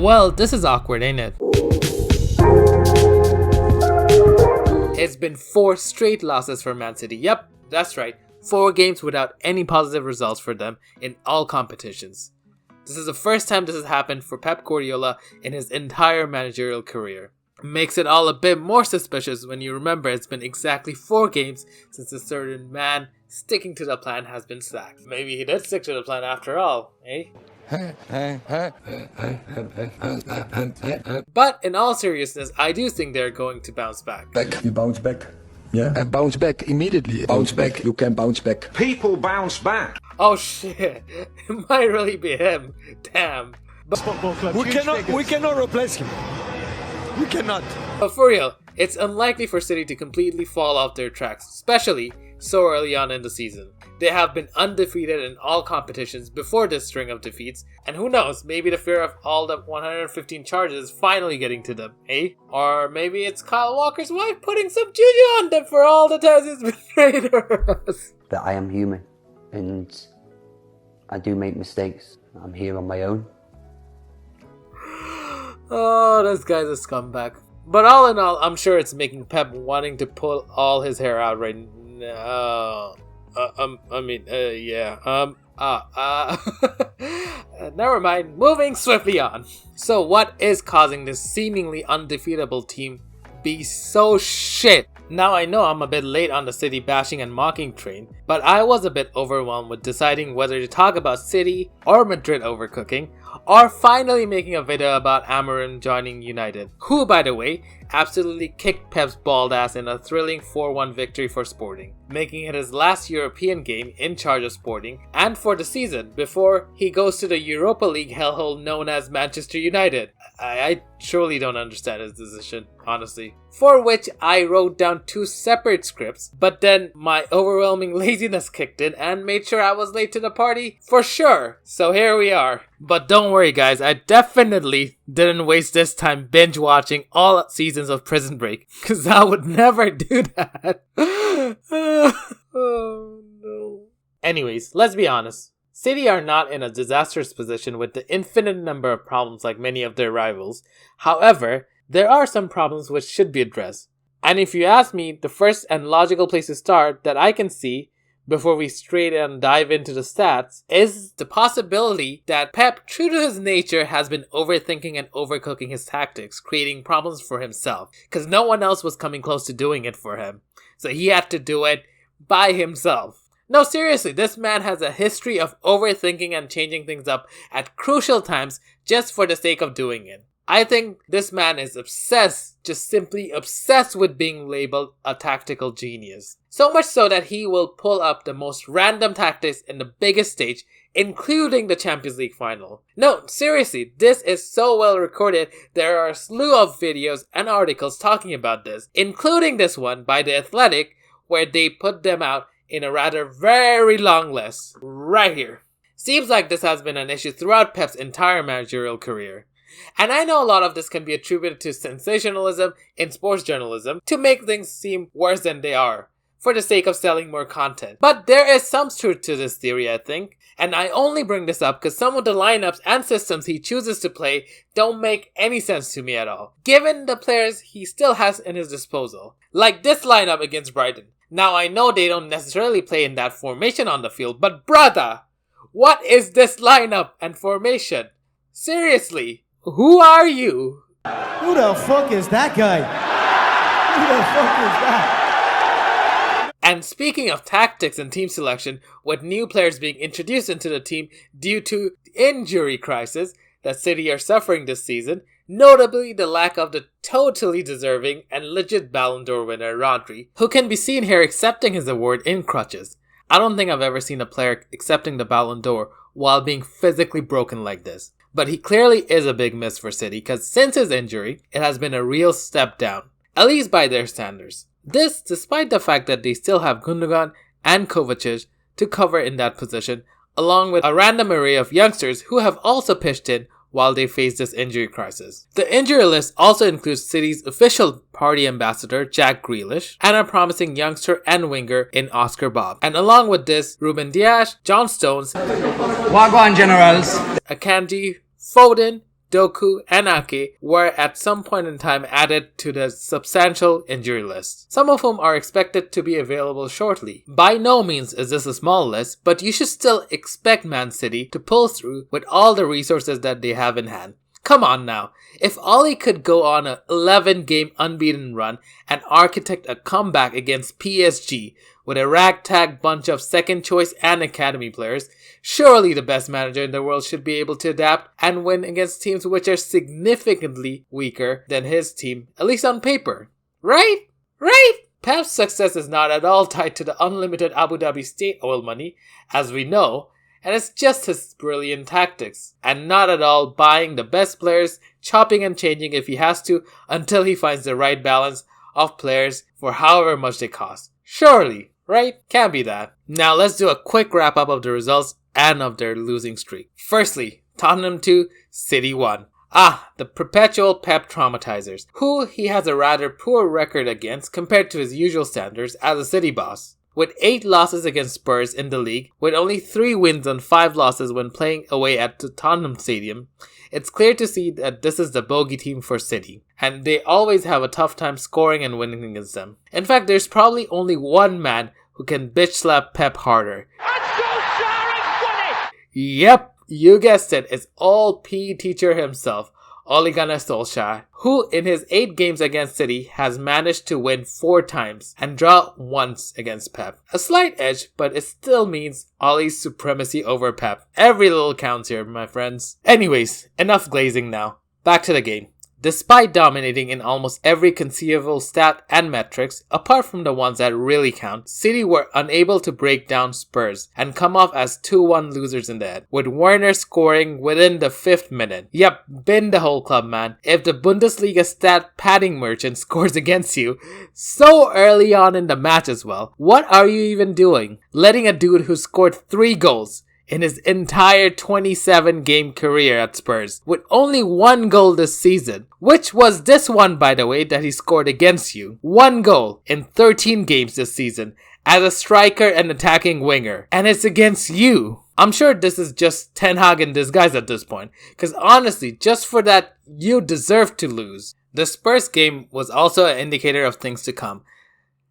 Well, this is awkward, ain't it? It's been 4 straight losses for Man City. Yep, that's right. 4 games without any positive results for them in all competitions. This is the first time this has happened for Pep Guardiola in his entire managerial career. Makes it all a bit more suspicious when you remember it's been exactly 4 games since a certain man sticking to the plan has been sacked. Maybe he did stick to the plan after all, eh? But in all seriousness, I do think they're going to bounce back. You bounce back. Yeah. And bounce back immediately. Bounce back. You can bounce back. People bounce back. Oh shit. It might really be him. Damn. But we cannot replace him. We cannot. But for real, it's unlikely for City to completely fall off their tracks, especially so early on in the season. They have been undefeated in all competitions before this string of defeats, and who knows, maybe the fear of all the 115 charges is finally getting to them, eh? Or maybe it's Kyle Walker's wife putting some juju on them for all the times he's betrayed us. That I am human, and I do make mistakes. I'm here on my own. Oh, this guy's a scumbag. But all in all, I'm sure it's making Pep wanting to pull all his hair out right now. Never mind, moving swiftly on. So what is causing this seemingly undefeatable team be so shit? Now I know I'm a bit late on the City bashing and mocking train, but I was a bit overwhelmed with deciding whether to talk about City or Madrid overcooking, or finally making a video about Amorim joining United, who by the way, absolutely kicked Pep's bald ass in a thrilling 4-1 victory for Sporting, making it his last European game in charge of Sporting and for the season before he goes to the Europa League hellhole known as Manchester United. I truly don't understand his decision, honestly. For which I wrote down 2 separate scripts, but then my overwhelming laziness kicked in and made sure I was late to the party for sure. So here we are. But don't worry guys, I definitely didn't waste this time binge watching all seasons of Prison Break, because I would never do that. Oh no. Anyways, let's be honest. City are not in a disastrous position with the infinite number of problems like many of their rivals. However, there are some problems which should be addressed. And if you ask me, the first and logical place to start that I can see before we straight and dive into the stats is the possibility that Pep, true to his nature, has been overthinking and overcooking his tactics, creating problems for himself, because no one else was coming close to doing it for him. So he had to do it by himself. No, seriously, this man has a history of overthinking and changing things up at crucial times just for the sake of doing it. I think this man is obsessed, just simply obsessed with being labeled a tactical genius. So much so that he will pull up the most random tactics in the biggest stage, including the Champions League final. No, seriously, this is so well recorded, there are a slew of videos and articles talking about this, including this one by The Athletic, where they put them out in a rather very long list, right here. Seems like this has been an issue throughout Pep's entire managerial career. And I know a lot of this can be attributed to sensationalism in sports journalism to make things seem worse than they are, for the sake of selling more content. But there is some truth to this theory, I think. And I only bring this up because some of the lineups and systems he chooses to play don't make any sense to me at all, given the players he still has in his disposal. Like this lineup against Brighton. Now I know they don't necessarily play in that formation on the field, but brother, what is this lineup and formation? Seriously, who are you? Who the fuck is that guy? Who the fuck is that? And speaking of tactics and team selection, with new players being introduced into the team due to injury crisis that City are suffering this season, notably the lack of the totally deserving and legit Ballon d'Or winner Rodri, who can be seen here accepting his award in crutches. I don't think I've ever seen a player accepting the Ballon d'Or while being physically broken like this. But he clearly is a big miss for City, because since his injury, it has been a real step down, at least by their standards. This despite the fact that they still have Gundogan and Kovacic to cover in that position, along with a random array of youngsters who have also pitched in while they face this injury crisis. The injury list also includes City's official party ambassador, Jack Grealish, and a promising youngster and winger in Oscar Bob. And along with this, Ruben Dias, John Stones, Wagwan Generals, Akanji, Foden, Doku, and Ake were at some point in time added to the substantial injury list, some of whom are expected to be available shortly. By no means is this a small list, but you should still expect Man City to pull through with all the resources that they have in hand. Come on now, if Ollie could go on an 11-game unbeaten run and architect a comeback against PSG with a ragtag bunch of second choice and academy players, surely the best manager in the world should be able to adapt and win against teams which are significantly weaker than his team, at least on paper. Right? Pep's success is not at all tied to the unlimited Abu Dhabi state oil money, as we know, and it's just his brilliant tactics, and not at all buying the best players, chopping and changing if he has to, until he finds the right balance of players for however much they cost. Surely, right? Can't be that. Now let's do a quick wrap up of the results and of their losing streak. Firstly, Tottenham 2, City 1. The perpetual Pep traumatizers, who he has a rather poor record against compared to his usual standards as a City boss. With 8 losses against Spurs in the league, with only 3 wins and 5 losses when playing away at the Tottenham Stadium, it's clear to see that this is the bogey team for City, and they always have a tough time scoring and winning against them. In fact, there's probably only one man who can bitch slap Pep harder. Yep, you guessed it, it's old PE teacher himself, Ole Gunnar Solskjaer, who in his 8 games against City has managed to win 4 times and draw once against Pep. A slight edge, but it still means Ole's supremacy over Pep. Every little counts here, my friends. Anyways, enough glazing now. Back to the game. Despite dominating in almost every conceivable stat and metrics, apart from the ones that really count, City were unable to break down Spurs and come off as 2-1 losers in the end, with Werner scoring within the 5th minute. Yep, bin the whole club, man. If the Bundesliga stat padding merchant scores against you so early on in the match as well, what are you even doing? Letting a dude who scored 3 goals in his entire 27-game career at Spurs, with only 1 goal this season, which was this one, by the way, that he scored against you. 1 goal in 13 games this season as a striker and attacking winger, and it's against you. I'm sure this is just Ten Hag in disguise at this point, because honestly, just for that, you deserve to lose. The Spurs game was also an indicator of things to come,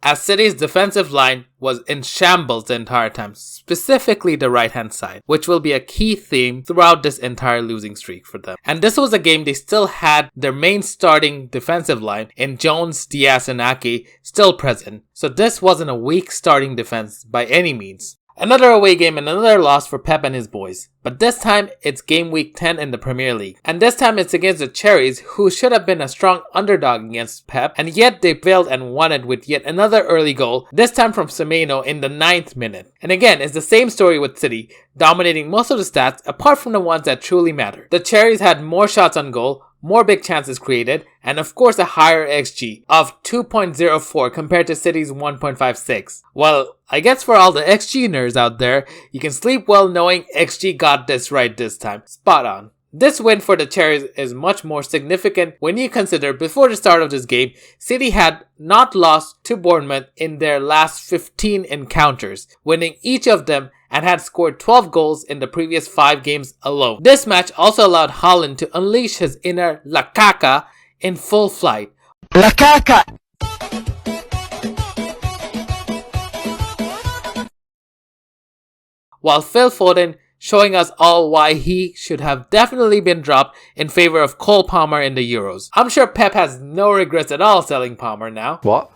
as City's defensive line was in shambles the entire time, specifically the right-hand side, which will be a key theme throughout this entire losing streak for them. And this was a game they still had their main starting defensive line in Jones, Diaz, and Ake still present, so this wasn't a weak starting defense by any means. Another away game and another loss for Pep and his boys. But this time, it's game week 10 in the Premier League. And this time, it's against the Cherries, who should have been a strong underdog against Pep. And yet, they failed and won it with yet another early goal, this time from Semenyo in the 9th minute. And again, it's the same story with City, dominating most of the stats apart from the ones that truly matter. The Cherries had more shots on goal, more big chances created, and of course a higher XG of 2.04 compared to City's 1.56. Well, I guess for all the XG nerds out there, you can sleep well knowing XG got this right this time. Spot on. This win for the Cherries is much more significant when you consider before the start of this game, City had not lost to Bournemouth in their last 15 encounters, winning each of them and had scored 12 goals in the previous 5 games alone. This match also allowed Haaland to unleash his inner La Caca in full flight. La Caca! While Phil Foden showing us all why he should have definitely been dropped in favor of Cole Palmer in the Euros. I'm sure Pep has no regrets at all selling Palmer now. What?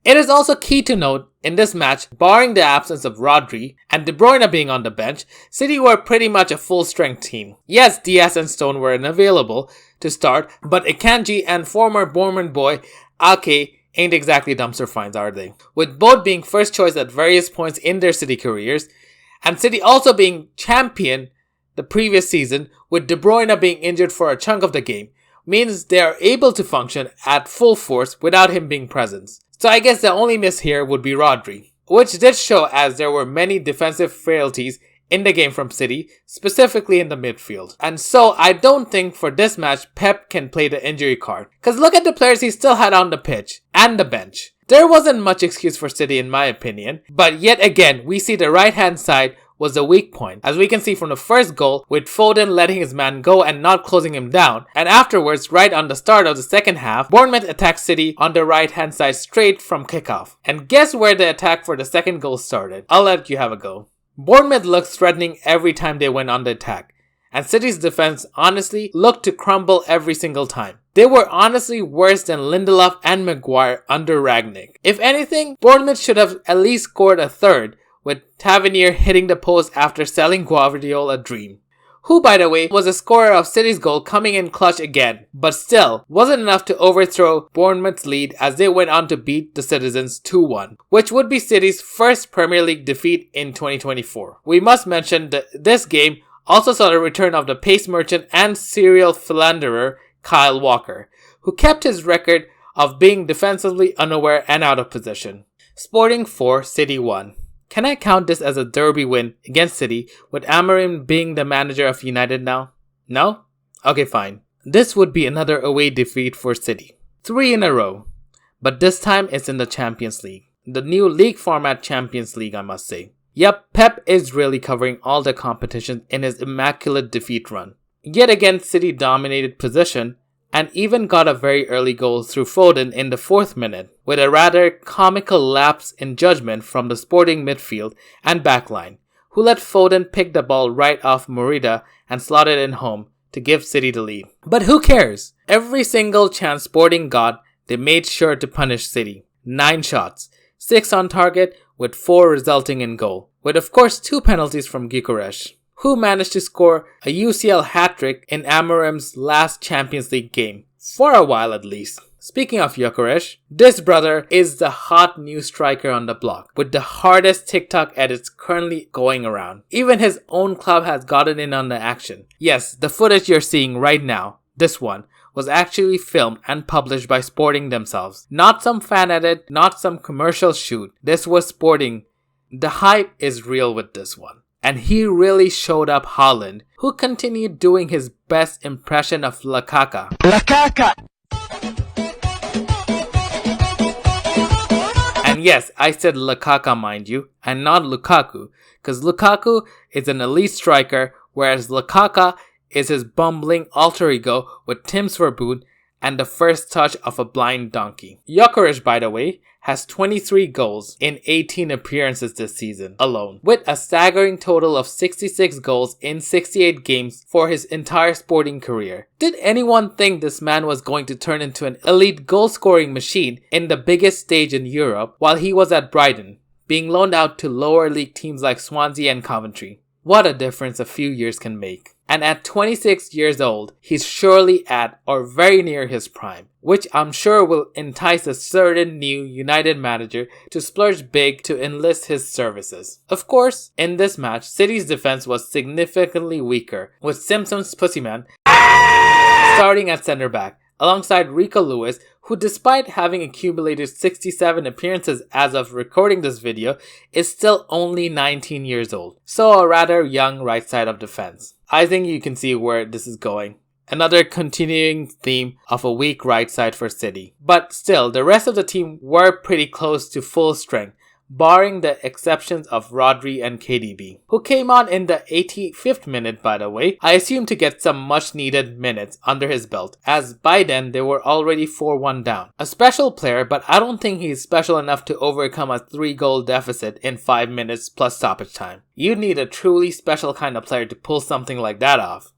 It is also key to note, in this match, barring the absence of Rodri and De Bruyne being on the bench, City were pretty much a full-strength team. Yes, Diaz and Stone were unavailable to start, but Akanji and former Bournemouth boy Ake ain't exactly dumpster finds, are they? With both being first choice at various points in their City careers, and City also being champion the previous season, with De Bruyne being injured for a chunk of the game, means they are able to function at full force without him being present. So I guess the only miss here would be Rodri, which did show as there were many defensive frailties in the game from City, specifically in the midfield. And so I don't think for this match Pep can play the injury card, because look at the players he still had on the pitch and the bench. There wasn't much excuse for City in my opinion, but yet again we see the right hand side was the weak point, as we can see from the first goal with Foden letting his man go and not closing him down, and afterwards, right on the start of the second half, Bournemouth attacked City on the right hand side straight from kickoff. And guess where the attack for the second goal started? I'll let you have a go. Bournemouth looked threatening every time they went on the attack, and City's defense honestly looked to crumble every single time. They were honestly worse than Lindelof and Maguire under Rangnick. If anything, Bournemouth should have at least scored a third, with Tavernier hitting the post after selling Guardiola a dream. Who, by the way, was a scorer of City's goal coming in clutch again, but still wasn't enough to overthrow Bournemouth's lead as they went on to beat the Citizens 2-1, which would be City's first Premier League defeat in 2024. We must mention that this game also saw the return of the pace merchant and serial philanderer Kyle Walker, who kept his record of being defensively unaware and out of position. Sporting 4, City 1. Can I count this as a derby win against City with Amorim being the manager of United now? No? Okay, fine. This would be another away defeat for City. 3 in a row. But this time it's in the Champions League. The new league format Champions League, I must say. Yep, Pep is really covering all the competition in his immaculate defeat run. Yet again, City dominated possession and even got a very early goal through Foden in the 4th minute, with a rather comical lapse in judgment from the Sporting midfield and backline, who let Foden pick the ball right off Morita and slot it in home to give City the lead. But who cares? Every single chance Sporting got, they made sure to punish City. 9 shots, 6 on target, with 4 resulting in goal, with of course 2 penalties from Gyökeres, who managed to score a UCL hat-trick in Amorim's last Champions League game, for a while at least. Speaking of Gyökeres, this brother is the hot new striker on the block, with the hardest TikTok edits currently going around. Even his own club has gotten in on the action. Yes, the footage you're seeing right now, this one, was actually filmed and published by Sporting themselves. Not some fan edit, not some commercial shoot. This was Sporting. The hype is real with this one. And he really showed up Haaland, who continued doing his best impression of Lukaku. And yes, I said Lukaku, mind you, and not Lukaku, because Lukaku is an elite striker, whereas Lukaku is his bumbling alter ego with Tim's Verboot and the first touch of a blind donkey. Gyökeres, by the way, has 23 goals in 18 appearances this season alone, with a staggering total of 66 goals in 68 games for his entire Sporting career. Did anyone think this man was going to turn into an elite goal-scoring machine in the biggest stage in Europe while he was at Brighton, being loaned out to lower league teams like Swansea and Coventry? What a difference a few years can make. And at 26 years old, he's surely at or very near his prime, which I'm sure will entice a certain new United manager to splurge big to enlist his services. Of course, in this match, City's defense was significantly weaker, with Simpson's pussyman starting at centre back, alongside Rico Lewis, who despite having accumulated 67 appearances as of recording this video, is still only 19 years old. So a rather young right side of defense. I think you can see where this is going. Another continuing theme of a weak right side for City. But still, the rest of the team were pretty close to full strength, barring the exceptions of Rodri and KDB, who came on in the 85th minute, by the way, I assume to get some much needed minutes under his belt, as by then they were already 4-1 down. A special player, but I don't think he's special enough to overcome a 3-goal deficit in 5 minutes plus stoppage time. You'd need a truly special kind of player to pull something like that off.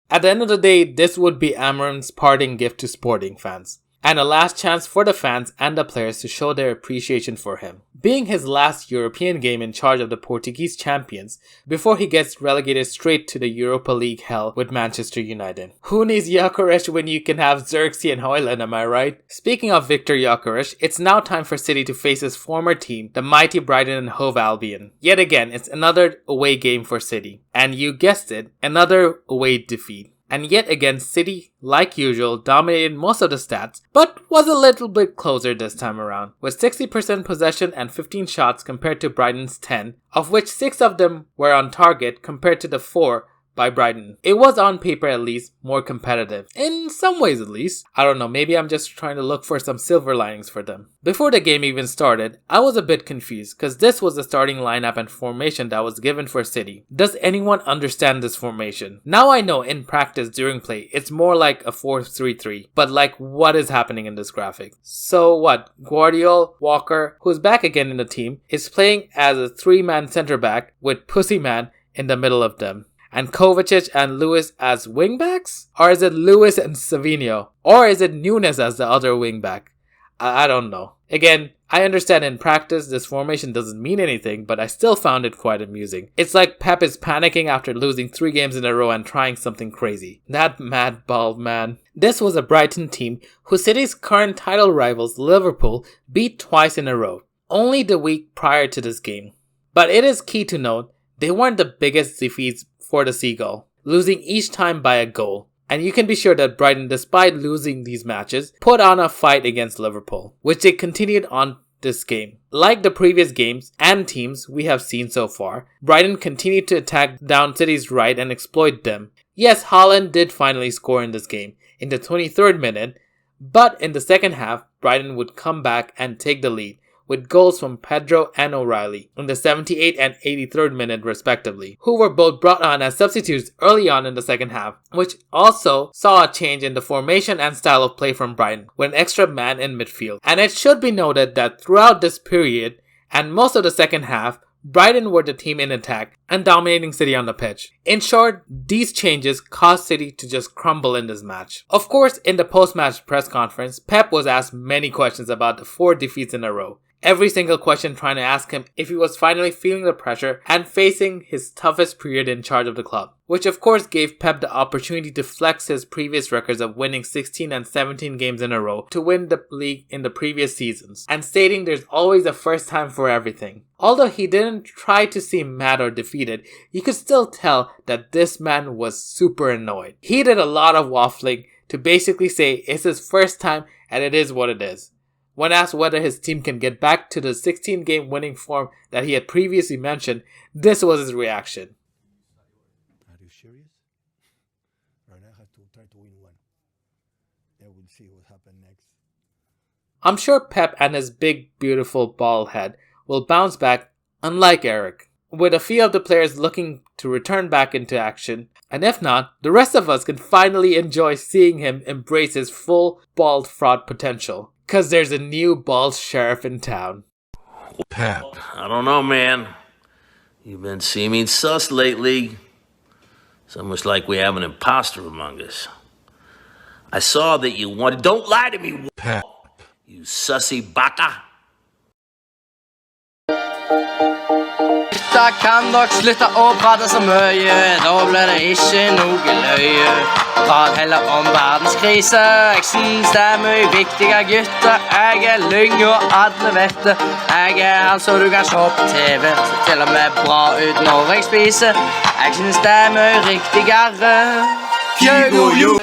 At the end of the day, this would be Amorim's parting gift to Sporting fans, and a last chance for the fans and the players to show their appreciation for him, being his last European game in charge of the Portuguese champions before he gets relegated straight to the Europa League hell with Manchester United. Who needs Gyökeres when you can have Xerxes and Højlund, am I right? Speaking of Victor Gyökeres, it's now time for City to face his former team, the mighty Brighton and Hove Albion. Yet again, it's another away game for City, and you guessed it, another away defeat. And yet again, City, like usual, dominated most of the stats, but was a little bit closer this time around, with 60% possession and 15 shots compared to Brighton's 10, of which 6 of them were on target compared to the 4 by Brighton. It was on paper at least more competitive. In some ways at least. I don't know, maybe I'm just trying to look for some silver linings for them. Before the game even started, I was a bit confused because this was the starting lineup and formation that was given for City. Does anyone understand this formation? Now I know in practice during play it's more like a 4-3-3, but like what is happening in this graphic? So what? Guardiola, Walker, who's back again in the team, is playing as a 3-man centre back with Pussyman in the middle of them. And Kovacic and Lewis as wingbacks? Or is it Lewis and Savinho? Or is it Nunes as the other wingback? I don't know. Again, I understand in practice this formation doesn't mean anything, but I still found it quite amusing. It's like Pep is panicking after losing 3 games in a row and trying something crazy. That mad bald man. This was a Brighton team who City's current title rivals Liverpool beat twice in a row, only the week prior to this game. But it is key to note, they weren't the biggest defeats for the Seagull, losing each time by a goal. And you can be sure that Brighton, despite losing these matches, put on a fight against Liverpool, which they continued on this game. Like the previous games and teams we have seen so far, Brighton continued to attack down City's right and exploit them. Yes, Haaland did finally score in this game, in the 23rd minute, but in the second half, Brighton would come back and take the lead, with goals from Pedro and O'Reilly in the 78th and 83rd minute respectively, who were both brought on as substitutes early on in the second half, which also saw a change in the formation and style of play from Brighton, with an extra man in midfield. And it should be noted that throughout this period, and most of the second half, Brighton were the team in attack and dominating City on the pitch. In short, these changes caused City to just crumble in this match. Of course, in the post-match press conference, Pep was asked many questions about the 4 defeats in a row. Every single question trying to ask him if he was finally feeling the pressure and facing his toughest period in charge of the club, which of course gave Pep the opportunity to flex his previous records of winning 16 and 17 games in a row to win the league in the previous seasons, and stating there's always a first time for everything. Although he didn't try to seem mad or defeated, you could still tell that this man was super annoyed. He did a lot of waffling to basically say it's his first time and it is what it is. When asked whether his team can get back to the 16-game winning form that he had previously mentioned, this was his reaction. Are you serious? Right now I have to try to win one. Then we'll see what happens next. I'm sure Pep and his big, beautiful bald head will bounce back, unlike Erik, with a few of the players looking to return back into action. And if not, the rest of us can finally enjoy seeing him embrace his full bald fraud potential. Cause there's a new bald sheriff in town. Pep. I don't know, man. You've been seeming sus lately. It's almost like we have an imposter among us. I saw that you wanted... Don't lie to me, Pep. You sussy baka. Da kan dere slutte å prate så mye, da blir det ikke noe løye. Prat heller om verdenskrise, jeg synes det er mye viktige gutter. Jeg er lyng og alle vet det, jeg er han så du kan se på TV, så til og med bra ut når jeg spiser. Jeg synes det er mye riktigere. Fjøgo, jo!